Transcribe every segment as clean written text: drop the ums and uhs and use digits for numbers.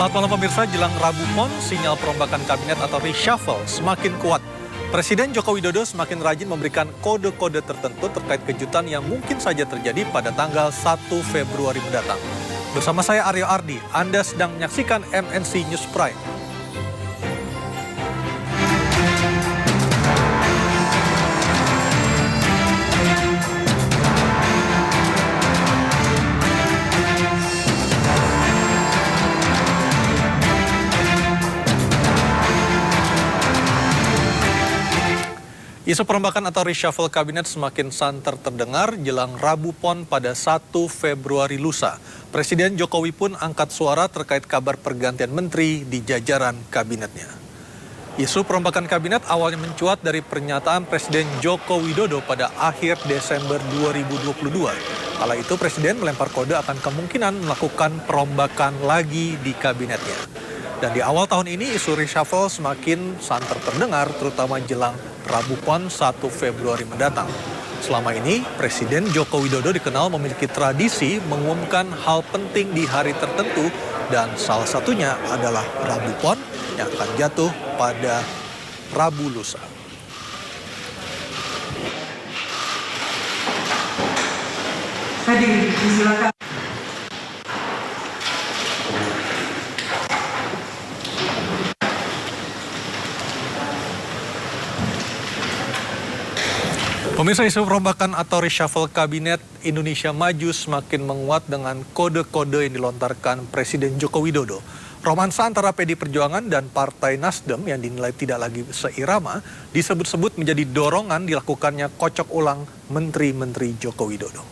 Selamat malam pemirsa, jelang Rabu Pon, sinyal perombakan kabinet atau reshuffle semakin kuat. Presiden Joko Widodo semakin rajin memberikan kode-kode tertentu terkait kejutan yang mungkin saja terjadi pada tanggal 1 Februari mendatang. Bersama saya Aryo Ardi, Anda sedang menyaksikan MNC News Prime. Isu perombakan atau reshuffle kabinet semakin santer terdengar jelang Rabu Pon pada 1 Februari lusa. Presiden Jokowi pun angkat suara terkait kabar pergantian menteri di jajaran kabinetnya. Isu perombakan kabinet awalnya mencuat dari pernyataan Presiden Joko Widodo pada akhir Desember 2022. Kala itu Presiden melempar kode akan kemungkinan melakukan perombakan lagi di kabinetnya. Dan di awal tahun ini isu reshuffle semakin santer terdengar terutama jelang Rabu Pon 1 Februari mendatang. Selama ini Presiden Joko Widodo dikenal memiliki tradisi mengumumkan hal penting di hari tertentu dan salah satunya adalah Rabu Pon yang akan jatuh pada Rabu lusa. Hadirin, silakan. Pemirsa, isu perombakan atau reshuffle kabinet Indonesia Maju semakin menguat dengan kode-kode yang dilontarkan Presiden Joko Widodo. Romansa antara PD Perjuangan dan Partai Nasdem yang dinilai tidak lagi seirama disebut-sebut menjadi dorongan dilakukannya kocok ulang menteri-menteri Joko Widodo.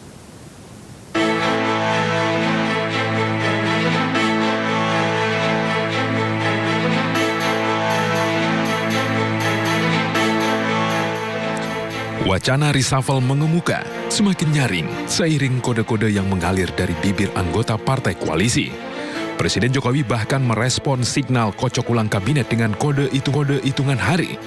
Wacana reshuffle mengemuka, semakin nyaring seiring kode-kode yang mengalir dari bibir anggota partai koalisi. Presiden Jokowi bahkan merespon signal kocok ulang kabinet dengan kode hitungan hari.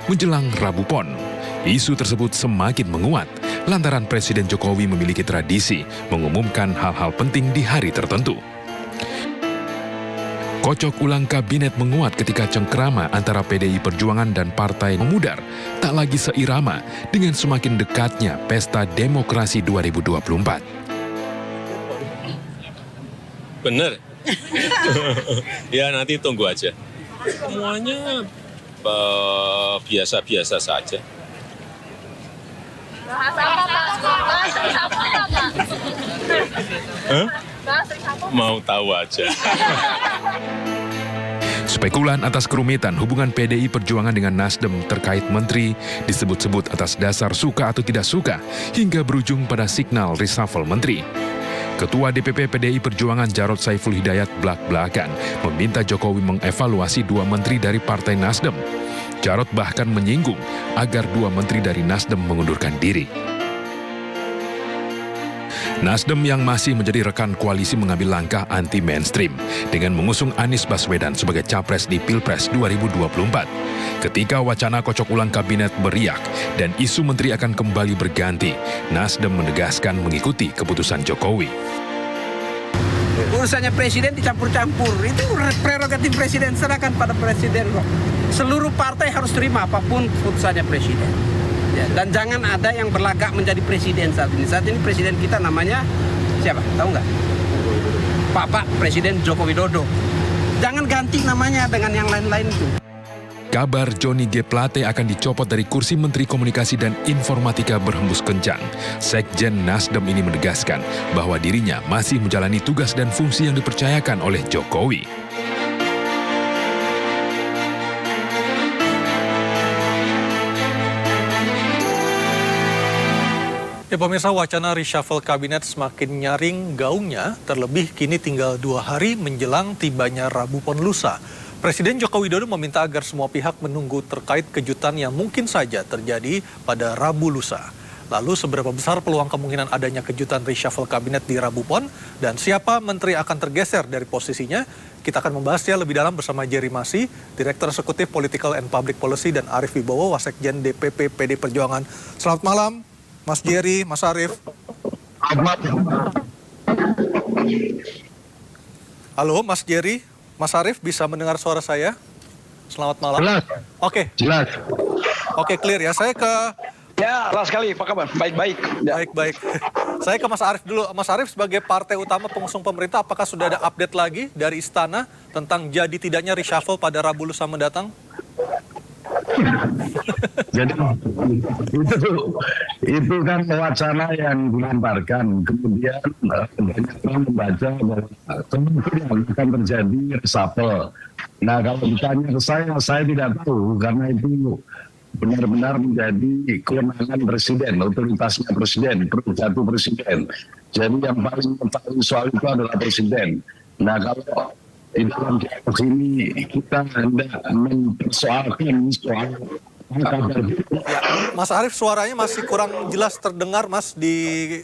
Menjelang Rabu Pon, isu tersebut semakin menguat lantaran Presiden Jokowi memiliki tradisi mengumumkan hal-hal penting di hari tertentu. Kocok ulang kabinet menguat ketika cengkrama antara PDI Perjuangan dan Partai memudar, tak lagi seirama dengan semakin dekatnya Pesta Demokrasi 2024. Bener. Ya nanti tunggu aja. Semuanya biasa-biasa saja. Mau tahu aja. Spekulan atas kerumitan hubungan PDI Perjuangan dengan Nasdem terkait menteri disebut-sebut atas dasar suka atau tidak suka hingga berujung pada signal reshuffle menteri. Ketua DPP PDI Perjuangan Jarod Saiful Hidayat belak-belakan meminta Jokowi mengevaluasi 2 menteri dari Partai Nasdem. Jarod bahkan menyinggung agar 2 menteri dari Nasdem mengundurkan diri. Nasdem yang masih menjadi rekan koalisi mengambil langkah anti-mainstream dengan mengusung Anies Baswedan sebagai capres di Pilpres 2024. Ketika wacana kocok ulang kabinet beriak dan isu menteri akan kembali berganti, Nasdem menegaskan mengikuti keputusan Jokowi. Urusannya presiden dicampur-campur, itu prerogatif presiden, serahkan pada presiden kok. Seluruh partai harus terima apapun keputusannya presiden. Ya, dan jangan ada yang berlagak menjadi presiden saat ini. Saat ini presiden kita namanya siapa? Tahu nggak? Pak Presiden Joko Widodo. Jangan ganti namanya dengan yang lain-lain itu. Kabar Johnny G. Plate akan dicopot dari kursi Menteri Komunikasi dan Informatika berhembus kencang. Sekjen Nasdem ini menegaskan bahwa dirinya masih menjalani tugas dan fungsi yang dipercayakan oleh Jokowi. Ya pemirsa, wacana reshuffle kabinet semakin nyaring gaungnya, terlebih kini tinggal 2 hari menjelang tibanya Rabu Pon lusa. Presiden Joko Widodo meminta agar semua pihak menunggu terkait kejutan yang mungkin saja terjadi pada Rabu lusa. Lalu seberapa besar peluang kemungkinan adanya kejutan reshuffle kabinet di Rabu Pon dan siapa menteri akan tergeser dari posisinya? Kita akan membahasnya lebih dalam bersama Jerry Masi, Direktur Eksekutif Political and Public Policy, dan Arief Wibowo, Wasekjen DPP PD Perjuangan. Selamat malam, Mas Jerry, Mas Arief. Halo, Mas Jerry, Mas Arief bisa mendengar suara saya? Selamat malam. Jelas, Oke, jelas. clear ya. Saya ke Ya, jelas sekali. Apa kabar? Baik-baik. Ya. baik. Saya ke Mas Arief dulu. Mas Arief sebagai partai utama pengusung pemerintah, apakah sudah ada update lagi dari Istana tentang jadi tidaknya reshuffle pada Rabu lusa mendatang? Jadi itu kan wacana yang dilemparkan. Kemudian banyak orang membaca bahwa kemungkinan akan terjadi reshuffle. Nah, kalau ditanya ke saya tidak tahu karena itu benar-benar menjadi kewenangan presiden, otoritasnya presiden, prerogatif presiden. Jadi yang paling mengetahui soal itu adalah presiden. Nah, kalau di dalam dialog ini kita hendak mempersoalkan soal kabar Ya, Mas Arief suaranya masih kurang jelas terdengar Mas di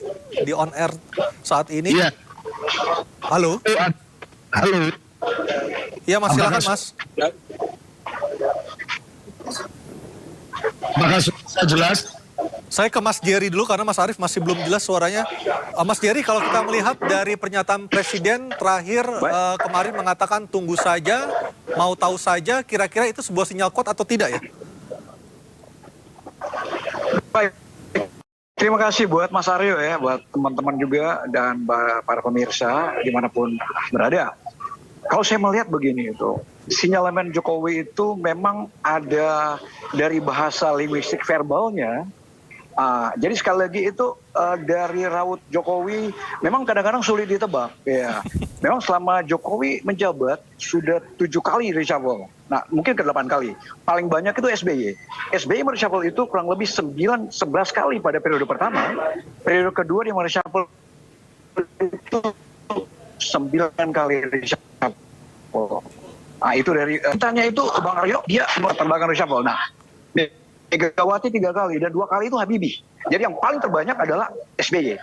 on air saat ini. Iya. Halo? Halo. Iya Mas, silakan Mas. Apakah sudah jelas? Saya ke Mas Jerry dulu karena Mas Arief masih belum jelas suaranya. Mas Jerry, kalau kita melihat dari pernyataan Presiden terakhir kemarin mengatakan tunggu saja, mau tahu saja, kira-kira itu sebuah sinyal kuat atau tidak ya? Baik. Terima kasih buat Mas Aryo ya, buat teman-teman juga dan para pemirsa dimanapun berada. Kalau saya melihat begini itu, sinyalemen Jokowi itu memang ada dari bahasa linguistik verbalnya. Jadi sekali lagi itu dari raut Jokowi memang kadang-kadang sulit ditebak. Ya, memang selama Jokowi menjabat sudah 7 kali reshuffle. Nah, mungkin ke 8 kali. Paling banyak itu SBY. SBY mereshuffle itu kurang lebih 11 kali pada periode pertama. Periode kedua dia mereshuffle itu 9 kali reshuffle. Nah, itu dari tanya itu Bang Aryo dia menerbangkan reshuffle. Nah, Megawati 3 kali dan 2 kali itu Habibie. Jadi yang paling terbanyak adalah SBY.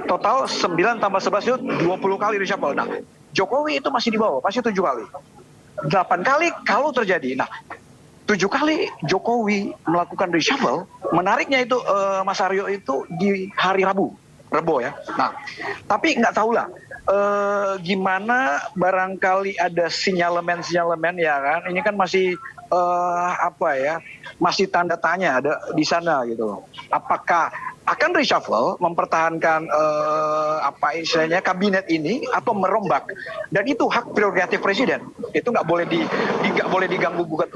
Total 9 tambah 11 itu 20 kali reshuffle. Nah, Jokowi itu masih di bawah, masih 7 kali. 8 kali kalau terjadi. Nah, 7 kali Jokowi melakukan reshuffle, menariknya itu Mas Aryo itu di hari Rabu ya. Nah, tapi nggak tahu lah gimana barangkali ada sinyalemen ya kan. Ini kan masih masih tanda tanya ada di sana gitu. Apakah akan reshuffle mempertahankan istilahnya kabinet ini atau merombak, dan itu hak prerogatif presiden, itu nggak boleh diganggu gugat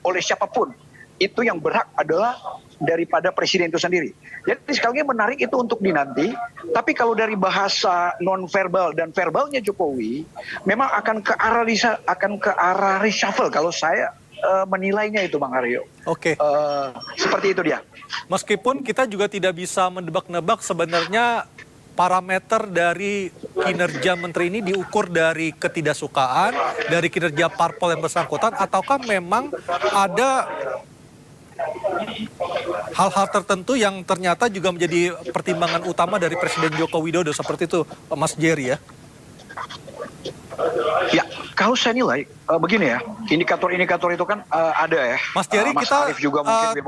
oleh siapapun. Itu yang berhak adalah daripada presiden itu sendiri. Jadi sekali lagi menarik itu untuk dinanti. Tapi kalau dari bahasa non verbal dan verbalnya Jokowi memang akan ke arah reshuffle kalau saya menilainya itu Bang Aryo. Oke. Seperti itu dia. Meskipun kita juga tidak bisa mendebak-nebak sebenarnya parameter dari kinerja menteri ini diukur dari ketidaksukaan, dari kinerja parpol yang bersangkutan, ataukah memang ada hal-hal tertentu yang ternyata juga menjadi pertimbangan utama dari Presiden Joko Widodo, seperti itu Mas Jerry ya? Ya, kalau saya nilai begini ya, indikator-indikator itu kan ada ya. Mas Jerry, Mas kita Arief juga mungkin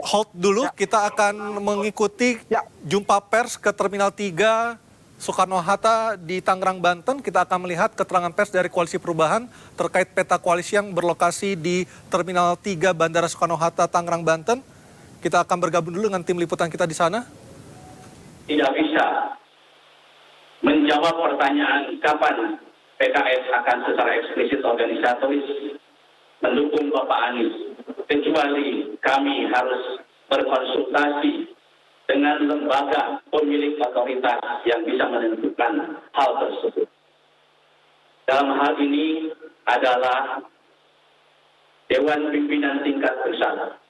hold dulu, kita akan mengikuti jumpa pers ke Terminal 3 Soekarno-Hatta di Tangerang, Banten. Kita akan melihat keterangan pers dari Koalisi Perubahan terkait peta koalisi yang berlokasi di Terminal 3 Bandara Soekarno-Hatta, Tangerang, Banten. Kita akan bergabung dulu dengan tim liputan kita di sana. Tidak bisa menjawab pertanyaan kapan PKS akan secara eksplisit organisatoris mendukung Bapak Anies, kecuali kami harus berkonsultasi dengan lembaga pemilik otoritas yang bisa menentukan hal tersebut. Dalam hal ini adalah Dewan Pimpinan Tingkat Pusat,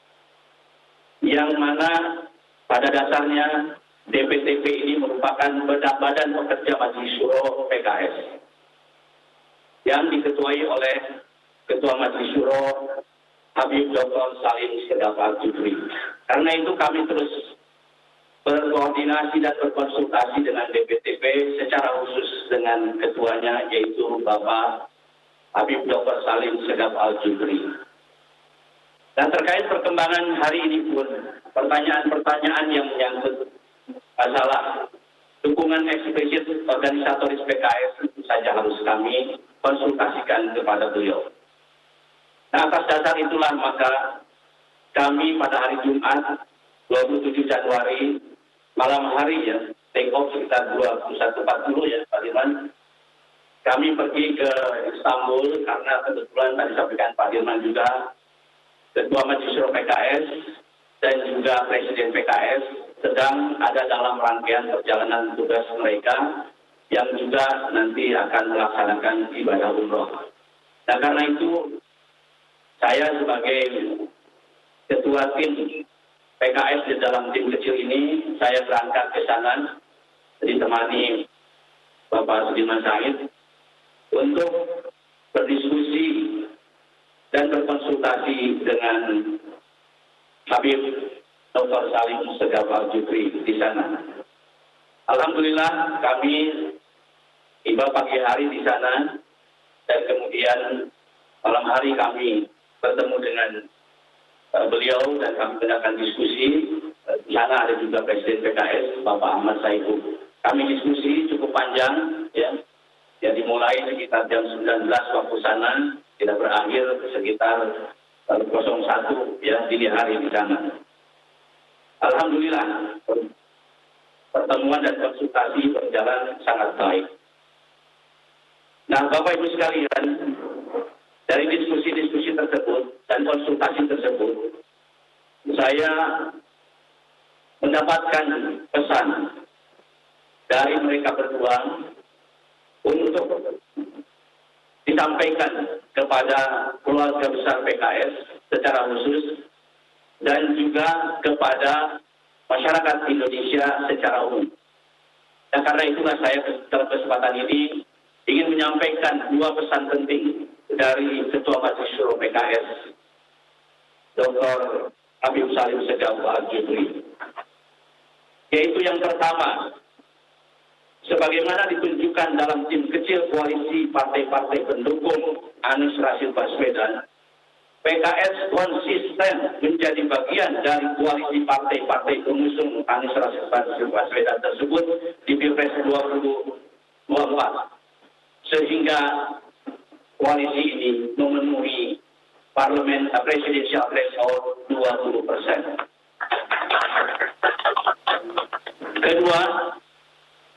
yang mana pada dasarnya DPTP ini merupakan Badan Pekerja Majelis Syuro PKS, yang diketuai oleh Ketua Majelis Syuro Habib Dr. Salim Segaf Al-Jufri. Karena itu kami terus berkoordinasi dan berkonsultasi dengan DPTP secara khusus dengan ketuanya, yaitu Bapak Habib Dr. Salim Segaf Al-Jufri. Dan terkait perkembangan hari ini pun, pertanyaan-pertanyaan yang menyangkut masalah dukungan eksplisit organisatoris PKS tentu saja harus kami konsultasikan kepada beliau. Nah, atas dasar itulah maka kami pada hari Jumat 27 Januari malam hari ya, take off sekitar 21.40 ya Pak Dirman. Kami pergi ke Istanbul karena kebetulan tadi sampaikan Pak Dirman juga Ketua Majelis Syuro PKS dan juga Presiden PKS sedang ada dalam rangkaian perjalanan tugas mereka yang juga nanti akan melaksanakan ibadah umroh. Nah, karena itu saya sebagai Ketua tim PKS di dalam tim kecil ini, saya berangkat ke sana ditemani Bapak Sudirman Said untuk berdiskusi dan berkonsultasi dengan Habib Dr. Salim Segaf Al-Jufri di sana. Alhamdulillah kami tiba pagi hari di sana dan kemudian malam hari kami bertemu dengan beliau dan kami mengadakan diskusi. Di sana ada juga Presiden PKS Bapak Ahmad Saiku. Kami diskusi cukup panjang ya. Ya dimulai sekitar jam 19 waktu sana, tidak berakhir sekitar 01 ya dini hari di sana. Alhamdulillah pertemuan dan konsultasi berjalan sangat baik. Nah, Bapak Ibu sekalian, dari diskusi-diskusi tersebut dan konsultasi tersebut, saya mendapatkan pesan dari mereka berdua untuk disampaikan kepada keluarga besar PKS secara khusus dan juga kepada masyarakat Indonesia secara umum. Dan karena itulah saya dalam kesempatan ini ingin menyampaikan dua pesan penting dari Ketua Majelis Syuro PKS, Dr. Habib Salim Segaf Al-Jufri. Yaitu yang pertama, sebagaimana ditunjukkan dalam tim kecil koalisi partai-partai pendukung Anies Rashid Baswedan, PKS konsisten menjadi bagian dari koalisi partai-partai pengusung Anies Rashid Baswedan tersebut di Pilpres 2024. Sehingga koalisi ini memenuhi parlemen presidensial threshold 20%. Kedua,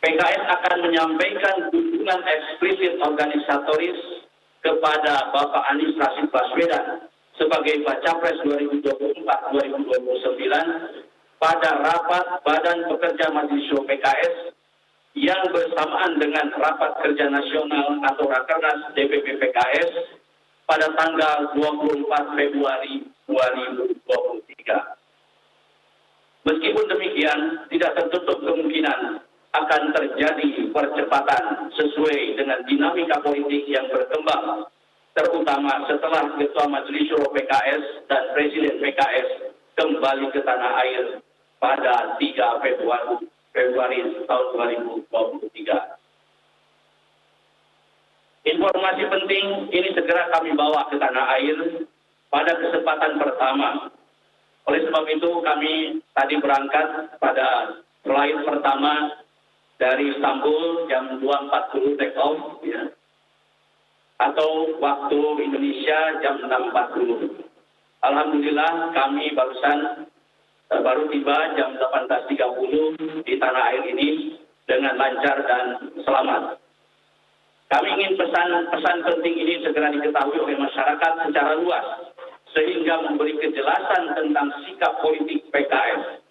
PKS akan menyampaikan dukungan eksplisit organisatoris kepada Bapak Anies Rashid Baswedan sebagai Baca Pres 2024-2029 pada rapat Badan Pekerja Majelis Syuro PKS yang bersamaan dengan Rapat Kerja Nasional atau Rakernas DPP PKS pada tanggal 24 Februari 2023. Meskipun demikian, tidak tertutup kemungkinan akan terjadi percepatan sesuai dengan dinamika politik yang berkembang, terutama setelah Ketua Majelis Syuro PKS dan Presiden PKS kembali ke tanah air pada 3 Februari tahun 2023. Informasi penting ini segera kami bawa ke tanah air pada kesempatan pertama. Oleh sebab itu kami tadi berangkat pada flight pertama dari Istanbul jam 2.40 take off ya. Atau waktu Indonesia jam 6.40. Alhamdulillah kami baru tiba jam 18.30 di tanah air ini dengan lancar dan selamat. Kami ingin pesan penting ini segera diketahui oleh masyarakat secara luas sehingga memberi kejelasan tentang sikap politik PKS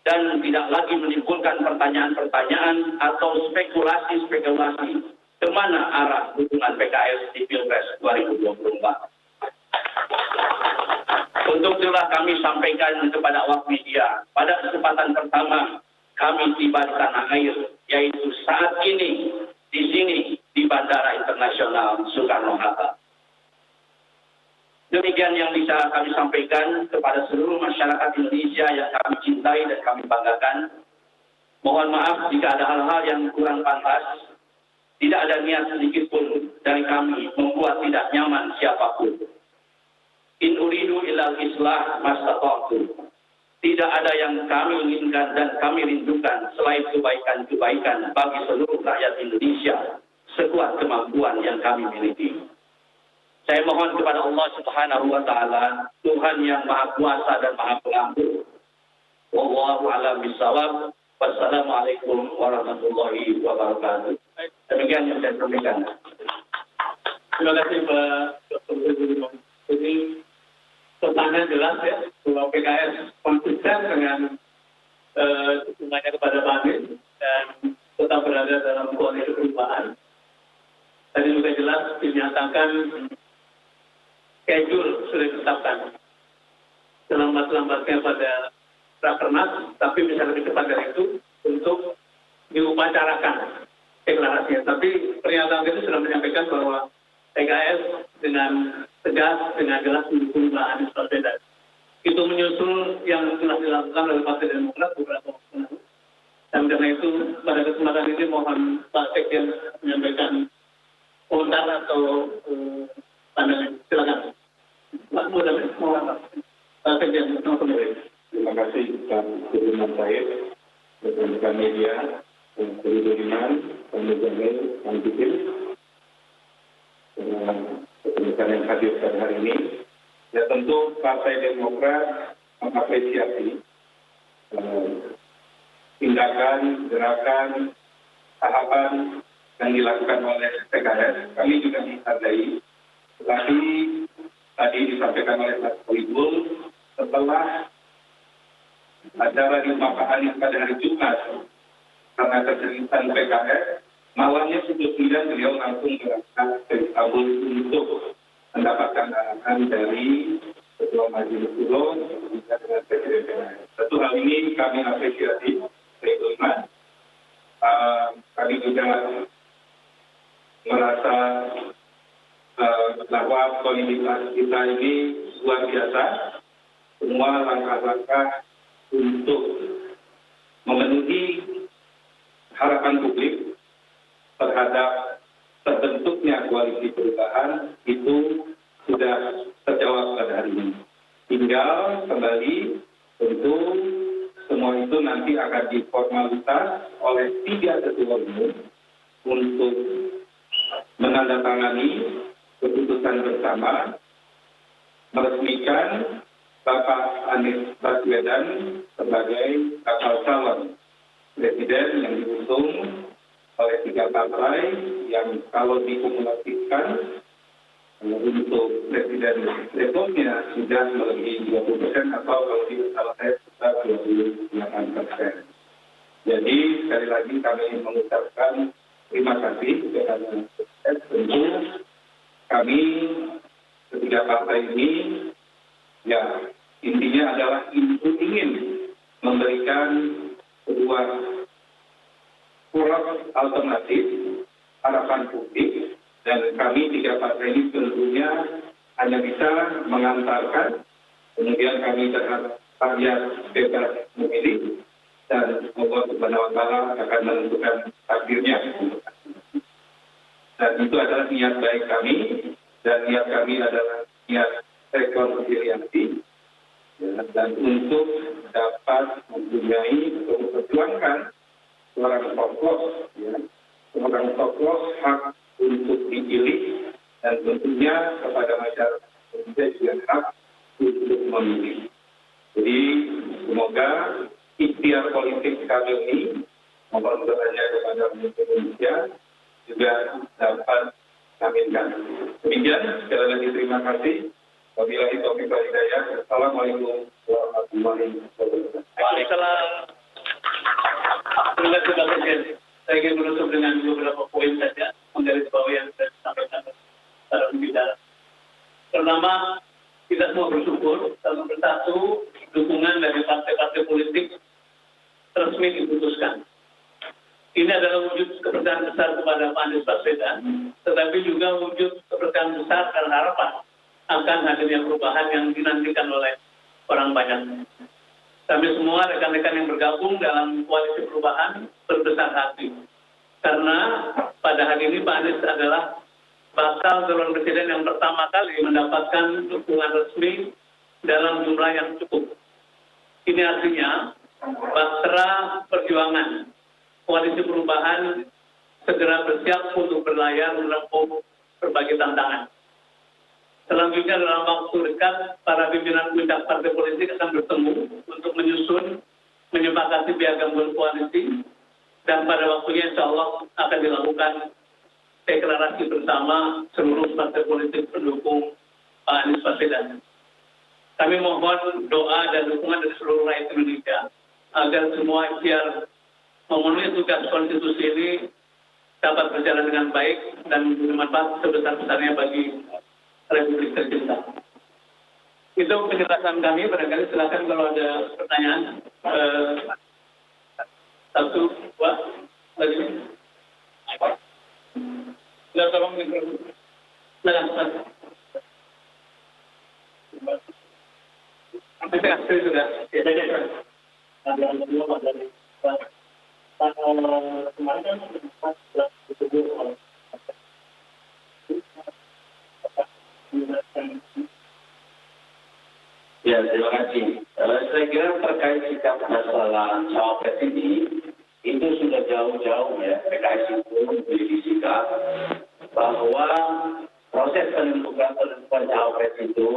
dan tidak lagi menimbulkan pertanyaan-pertanyaan atau spekulasi-spekulasi kemana arah dukungan PKS di Pilpres 2024. Untuk itulah kami sampaikan kepada awak media pada kesempatan pertama kami tiba di tanah air, yaitu saat ini di sini di Bandara Internasional Soekarno-Hatta. Demikian yang bisa kami sampaikan kepada seluruh masyarakat Indonesia yang kami cintai dan kami banggakan. Mohon maaf jika ada hal-hal yang kurang pantas. Tidak ada niat sedikit pun dari kami membuat tidak nyaman siapapun. In uridu illal islah mastata'tu. Tidak ada yang kami inginkan dan kami rindukan selain kebaikan-kebaikan bagi seluruh rakyat Indonesia. sekuat kemampuan yang kami miliki. Saya mohon kepada Allah Subhanahu wa Ta'ala, Tuhan yang Maha Kuasa dan Maha Pengampun. Wallahu a'lam bishawab. Wassalamualaikum warahmatullahi wabarakatuh. Demikian yang saya sampaikan. Terima kasih Pak Dr. Jadi pertanyaan jelas ya, bahwa PKS konsisten dengan dukungannya kepada Pak Anies dan tetap berada dalam koalisi perubahan. Tadi juga jelas dinyatakan schedule sudah ditetapkan selambat-lambatnya pada Rakernas, tapi bisa lebih cepat dari itu untuk diupacarakan deklarasinya. Tapi pernyataan itu sudah menyampaikan bahwa PKS dengan tegas, dengan jelas mendukung Pak Anies Baswedan. Itu menyusul yang telah dilakukan oleh Partai Demokrat beberapa waktu lalu. Dan karena itu pada kesempatan ini mohon Pak Sekjen menyampaikan komentar atau pandangan. Silakan. Pak Mudamil, mohon Pak Sekjen, kembali. Terima kasih Pak Sudirman Said, rekan-rekan media, Pak Sudirman, Pak Mudamil, Pak Dikil, rekan yang hadir pada hari ini. Ya tentu Partai Demokrat mengapresiasi tindakan, gerakan, tahapan yang dilakukan oleh PKS. Kami juga menghargai. Tetapi tadi disampaikan oleh Pak Sohibul, setelah acara di rumah Pak Anies pada hari Jumat, karena keseriusan PKS, malamnya pukul 9 beliau langsung berangkat ke Istanbul untuk mendapatkan arahan dari Ketua Majelis Suro dengan Presiden PKS. Tentu hal ini kami apresiasi, Pak. Kami juga merasa bahwa soliditas kita ini luar biasa. Semua langkah-langkah untuk memenuhi harapan publik terhadap terbentuknya koalisi perubahan itu sudah terjawab pada hari ini. Tinggal kembali tentu semua itu nanti akan diformalitas oleh 3 ketua umum untuk menandatangani keputusan bersama meresmikan Bapak Anies Baswedan sebagai bakal calon presiden yang diusung oleh 3 partai yang kalau dikumulasikan untuk presiden levelnya sudah melebihi 20% atau kalau tidak salah saya sekitar 28%. Jadi sekali lagi kami mengucapkan terima kasih kepada PKS. Tentu kami ketiga partai ini ya intinya adalah ingin memberikan sebuah poros alternatif harapan publik, dan kami 3 partai ini tentunya hanya bisa mengantarkan, kemudian kami berharap rakyat bebas memilih dan Allah Subhanahu wa Ta'ala akan menentukan takdirnya. Dan itu adalah niat baik kami, dan niat kami adalah niat rekonsiliasi, dan untuk dapat mempunyai atau memperjuangkan seorang tokoh hak untuk dipilih, dan tentunya kepada masyarakat Indonesia juga hak untuk memilih. Jadi semoga ikhtiar politik kami ini, mohon bertanya kepada Indonesia juga dapat aminkan. Demikian, sekali lagi terima kasih. Wabillahi taufiq wal hidayah. Assalamualaikum warahmatullahi wabarakatuh. Waalaikumsalam. Terima kasih Pak Presiden. Saya ingin menutup dengan beberapa poin saja menggarisbawahi yang sudah disampaikan para pembicara. Pertama, kita semua bersyukur dalam bersatu dukungan dari partai-partai politik resmi diputuskan. Ini adalah wujud kepercayaan besar kepada Pak Anies Baswedan, tetapi juga wujud kepercayaan besar dan harapan akan hadirnya perubahan yang dinantikan oleh orang banyak. Kami semua rekan-rekan yang bergabung dalam koalisi perubahan berbesar hati. Karena pada hari ini Pak Anies adalah bakal calon presiden yang pertama kali mendapatkan dukungan resmi dalam jumlah yang cukup. Ini artinya bahtera perjuangan koalisi perubahan segera bersiap untuk berlayar menempuh berbagai tantangan. Selanjutnya dalam waktu dekat, para pimpinan puncak partai politik akan bertemu untuk menyusun, menyepakati piagam berkoalisi, dan pada waktunya insya Allah akan dilakukan deklarasi bersama seluruh partai politik pendukung Pak Anies Baswedan. Kami mohon doa dan dukungan dari seluruh rakyat Indonesia agar semua ikhtiar memenuhi tugas konstitusi ini dapat berjalan dengan baik dan bermanfaat sebesar-besarnya bagi Republik tercinta. Itu penjelasan kami, barangkali silakan kalau ada pertanyaan. Satu, dua, lagi. Silakan tolong mikrofon. Silakan. Sudah. Kemarin kan Ya, terima kasih. Saya kira terkait sikap masalah cawapres ini, itu sudah jauh-jauh ya, PKS itu memiliki sikap bahwa proses penentukan cawapres itu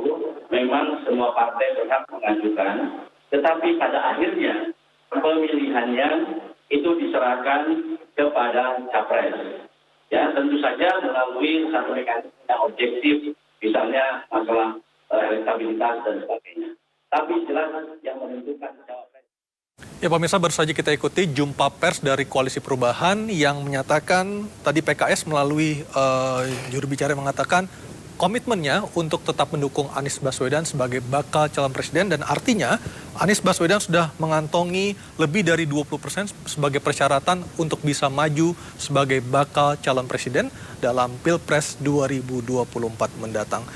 memang semua partai berhak mengajukan, tetapi pada akhirnya pemilihannya itu diserahkan kepada capres. Ya, tentu saja melalui satu mekanisme yang objektif, misalnya masalah elektabilitas dan sebagainya. Tapi jelas yang menentukan cawapres. Ya pemirsa, baru saja kita ikuti jumpa pers dari Koalisi Perubahan yang menyatakan tadi PKS melalui juru bicara yang mengatakan komitmennya untuk tetap mendukung Anies Baswedan sebagai bakal calon presiden, dan artinya Anies Baswedan sudah mengantongi lebih dari 20% sebagai persyaratan untuk bisa maju sebagai bakal calon presiden dalam Pilpres 2024 mendatang.